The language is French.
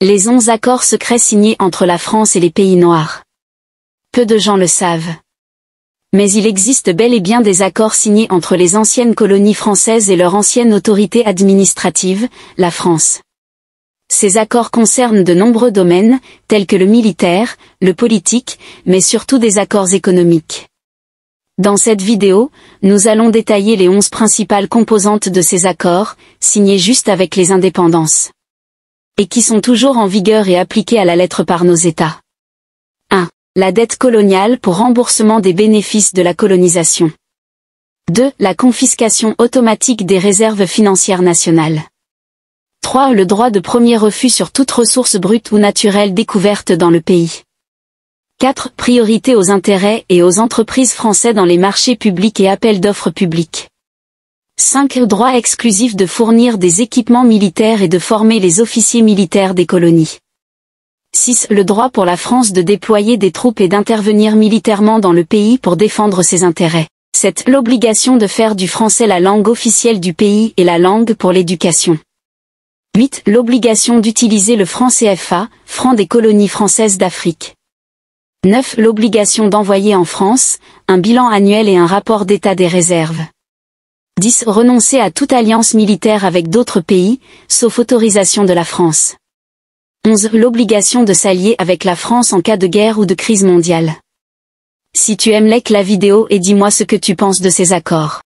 Les 11 accords secrets signés entre la France et les pays noirs. Peu de gens le savent. Mais il existe bel et bien des accords signés entre les anciennes colonies françaises et leur ancienne autorité administrative, la France. Ces accords concernent de nombreux domaines, tels que le militaire, le politique, mais surtout des accords économiques. Dans cette vidéo, nous allons détailler les 11 principales composantes de ces accords, signés juste avec les indépendances. Et qui sont toujours en vigueur et appliqués à la lettre par nos États. 1. La dette coloniale pour remboursement des bénéfices de la colonisation. 2. La confiscation automatique des réserves financières nationales. 3. Le droit de premier refus sur toute ressource brute ou naturelle découverte dans le pays. 4. Priorité aux intérêts et aux entreprises français dans les marchés publics et appels d'offres publics. 5. Droit exclusif de fournir des équipements militaires et de former les officiers militaires des colonies. 6. Le droit pour la France de déployer des troupes et d'intervenir militairement dans le pays pour défendre ses intérêts. 7. L'obligation de faire du français la langue officielle du pays et la langue pour l'éducation. 8. L'obligation d'utiliser le franc CFA, franc des colonies françaises d'Afrique. 9. L'obligation d'envoyer en France un bilan annuel et un rapport d'état des réserves. 10. Renoncer à toute alliance militaire avec d'autres pays, sauf autorisation de la France. 11. L'obligation de s'allier avec la France en cas de guerre ou de crise mondiale. Si tu aimes, like la vidéo et dis-moi ce que tu penses de ces accords.